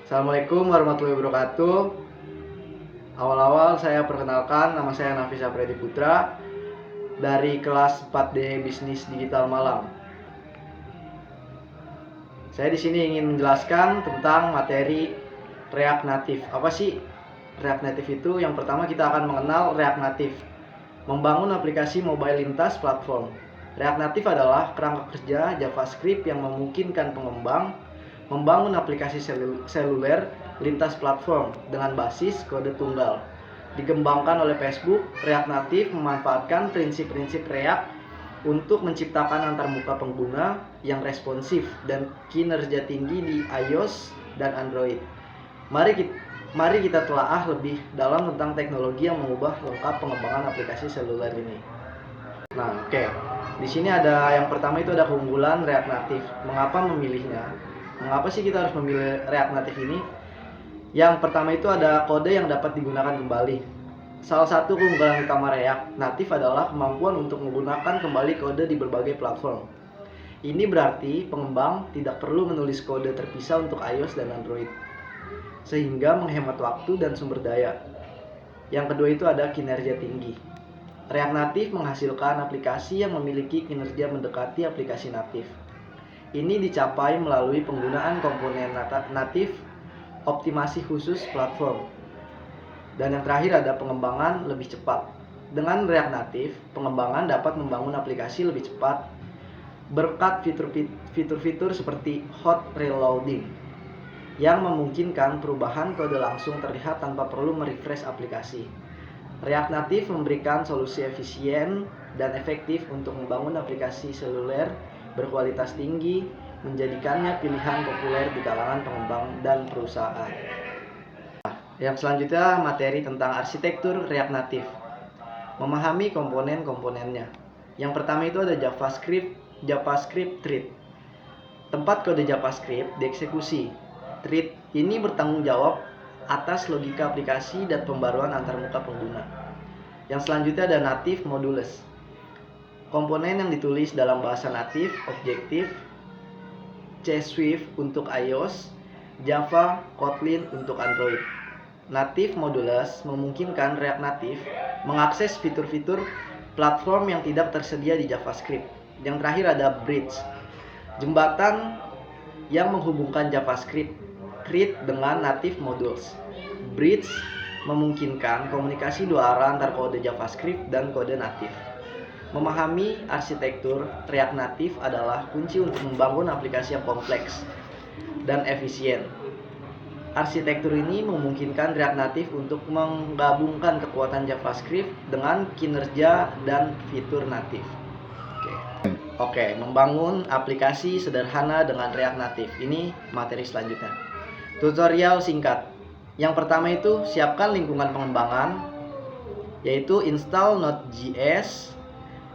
Assalamualaikum warahmatullahi wabarakatuh. Awal-awal saya perkenalkan, nama saya Nafisa Freddy Putra dari kelas 4D Bisnis Digital Malang. Saya di sini ingin menjelaskan tentang materi React Native. Apa sih React Native itu? Yang pertama kita akan mengenal React Native, membangun aplikasi mobile lintas platform. React Native adalah kerangka kerja JavaScript yang memungkinkan pengembang membangun aplikasi seluler lintas platform dengan basis kode tunggal. Dikembangkan oleh Facebook, React Native memanfaatkan prinsip-prinsip React untuk menciptakan antarmuka pengguna yang responsif dan kinerja tinggi di iOS dan Android. Mari kita telaah lebih dalam tentang teknologi yang mengubah lengkap pengembangan aplikasi seluler ini. Nah, Di sini ada yang pertama itu ada keunggulan React Native. Mengapa memilihnya? Mengapa sih kita harus memilih React Native ini? Yang pertama itu ada kode yang dapat digunakan kembali. Salah satu keunggulan utama React Native adalah kemampuan untuk menggunakan kembali kode di berbagai platform. Ini berarti pengembang tidak perlu menulis kode terpisah untuk iOS dan Android, sehingga menghemat waktu dan sumber daya. Yang kedua itu ada kinerja tinggi. React Native menghasilkan aplikasi yang memiliki kinerja mendekati aplikasi natif. Ini dicapai melalui penggunaan komponen natif, optimasi khusus platform. Dan yang terakhir ada pengembangan lebih cepat. Dengan React Native, pengembangan dapat membangun aplikasi lebih cepat berkat fitur-fitur seperti hot reloading yang memungkinkan perubahan kode langsung terlihat tanpa perlu merefresh aplikasi. React Native memberikan solusi efisien dan efektif untuk membangun aplikasi seluler berkualitas tinggi, menjadikannya pilihan populer di kalangan pengembang dan perusahaan. Yang selanjutnya materi tentang arsitektur React Native. Memahami komponen-komponennya. Yang pertama itu ada JavaScript thread. Tempat kode JavaScript dieksekusi. Thread ini bertanggung jawab atas logika aplikasi dan pembaruan antarmuka pengguna. Yang selanjutnya ada native modules. Komponen yang ditulis dalam bahasa natif, objektif, C Swift untuk iOS, Java, Kotlin untuk Android. Native modules memungkinkan React Native mengakses fitur-fitur platform yang tidak tersedia di JavaScript. Yang terakhir ada bridge, jembatan yang menghubungkan JavaScript thread dengan native modules. Bridge memungkinkan komunikasi dua arah antar kode JavaScript dan kode natif. Memahami arsitektur React Native adalah kunci untuk membangun aplikasi yang kompleks dan efisien. Arsitektur ini memungkinkan React Native untuk menggabungkan kekuatan JavaScript dengan kinerja dan fitur natif. Membangun aplikasi sederhana dengan React Native. Ini materi selanjutnya. Tutorial singkat. Yang pertama itu siapkan lingkungan pengembangan, yaitu install Node.js,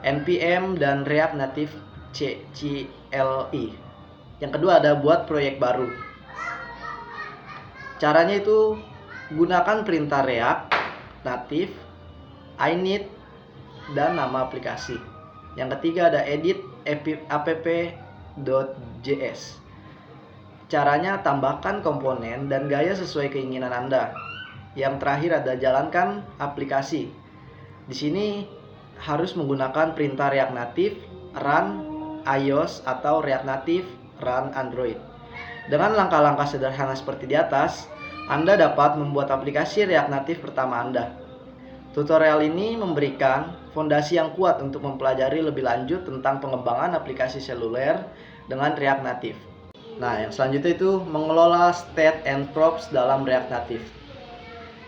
npm dan React Native CLI. Yang kedua ada buat proyek baru. Caranya itu gunakan perintah React Native, init dan nama aplikasi. Yang ketiga ada edit app.js. Caranya tambahkan komponen dan gaya sesuai keinginan Anda. Yang terakhir ada jalankan aplikasi. Di sini harus menggunakan perintah React Native run iOS atau React Native run Android. Dengan langkah-langkah sederhana seperti di atas, Anda dapat membuat aplikasi React Native pertama Anda. Tutorial ini memberikan fondasi yang kuat untuk mempelajari lebih lanjut tentang pengembangan aplikasi seluler dengan React Native. Nah, yang selanjutnya itu mengelola state and props dalam React Native.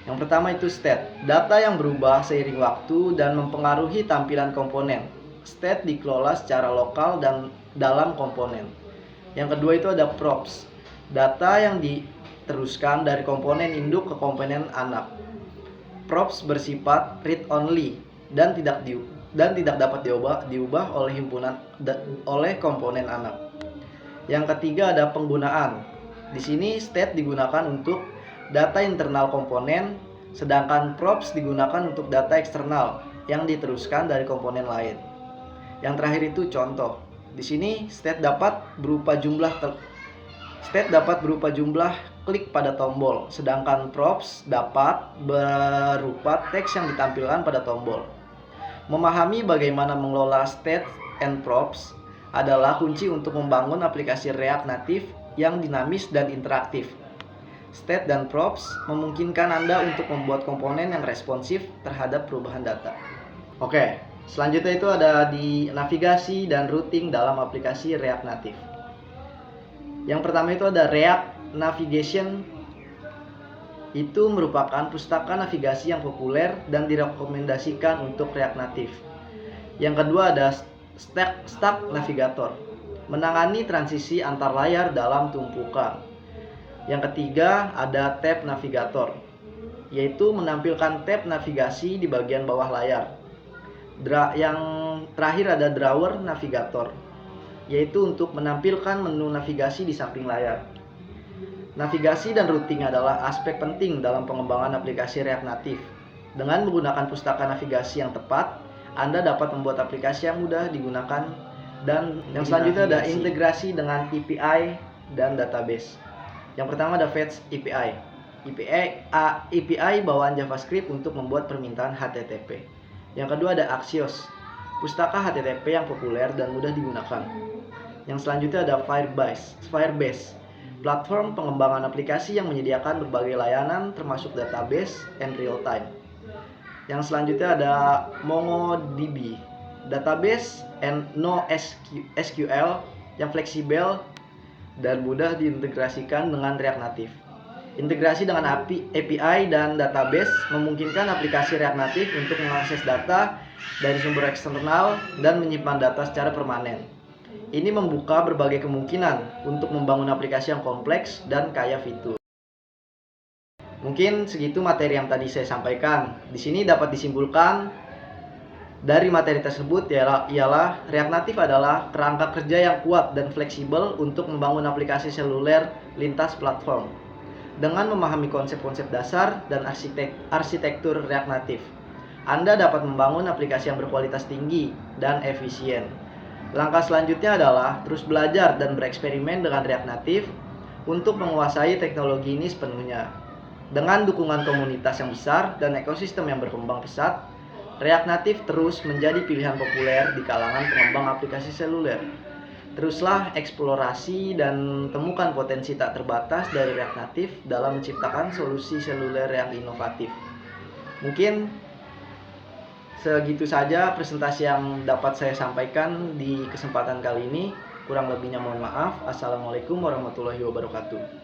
Yang pertama itu state, data yang berubah seiring waktu dan mempengaruhi tampilan komponen. State dikelola secara lokal dan dalam komponen. Yang kedua itu ada props, data yang diteruskan dari komponen induk ke komponen anak. Props bersifat read only dan tidak dapat diubah oleh komponen anak. Yang ketiga ada penggunaan. Di sini state digunakan untuk data internal komponen, sedangkan props digunakan untuk data eksternal yang diteruskan dari komponen lain. Yang terakhir itu contoh. Di sini state dapat berupa jumlah klik pada tombol, sedangkan props dapat berupa teks yang ditampilkan pada tombol. Memahami bagaimana mengelola state and props adalah kunci untuk membangun aplikasi React Native yang dinamis dan interaktif. State dan props memungkinkan Anda untuk membuat komponen yang responsif terhadap perubahan data. Oke, selanjutnya itu ada di navigasi dan routing dalam aplikasi React Native. Yang pertama itu ada React Navigation. Itu merupakan pustaka navigasi yang populer dan direkomendasikan untuk React Native. Yang kedua ada Stack Navigator, menangani transisi antar layar dalam tumpukan. Yang ketiga ada Tab Navigator, yaitu menampilkan tab navigasi di bagian bawah layar. Yang terakhir ada Drawer Navigator, yaitu untuk menampilkan menu navigasi di samping layar. Navigasi dan routing adalah aspek penting dalam pengembangan aplikasi React Native. Dengan menggunakan pustaka navigasi yang tepat, Anda dapat membuat aplikasi yang mudah digunakan. Dan yang selanjutnya ada integrasi dengan API dan database. Yang pertama ada Fetch API. API bawaan JavaScript untuk membuat permintaan HTTP. Yang kedua ada Axios, pustaka HTTP yang populer dan mudah digunakan. Yang selanjutnya ada Firebase, platform pengembangan aplikasi yang menyediakan berbagai layanan termasuk database and real time. Yang selanjutnya ada MongoDB, database and NoSQL yang fleksibel dan mudah diintegrasikan dengan React Native. Integrasi dengan API dan database memungkinkan aplikasi React Native untuk mengakses data dari sumber eksternal dan menyimpan data secara permanen. Ini membuka berbagai kemungkinan untuk membangun aplikasi yang kompleks dan kaya fitur. Mungkin segitu materi yang tadi saya sampaikan. Di sini dapat disimpulkan dari materi tersebut ialah React Native adalah kerangka kerja yang kuat dan fleksibel untuk membangun aplikasi seluler lintas platform. Dengan memahami konsep-konsep dasar dan arsitektur React Native, Anda dapat membangun aplikasi yang berkualitas tinggi dan efisien. Langkah selanjutnya adalah terus belajar dan bereksperimen dengan React Native untuk menguasai teknologi ini sepenuhnya. Dengan dukungan komunitas yang besar dan ekosistem yang berkembang pesat, React Native terus menjadi pilihan populer di kalangan pengembang aplikasi seluler. Teruslah eksplorasi dan temukan potensi tak terbatas dari React Native dalam menciptakan solusi seluler yang inovatif. Mungkin segitu saja presentasi yang dapat saya sampaikan di kesempatan kali ini. Kurang lebihnya mohon maaf. Assalamualaikum warahmatullahi wabarakatuh.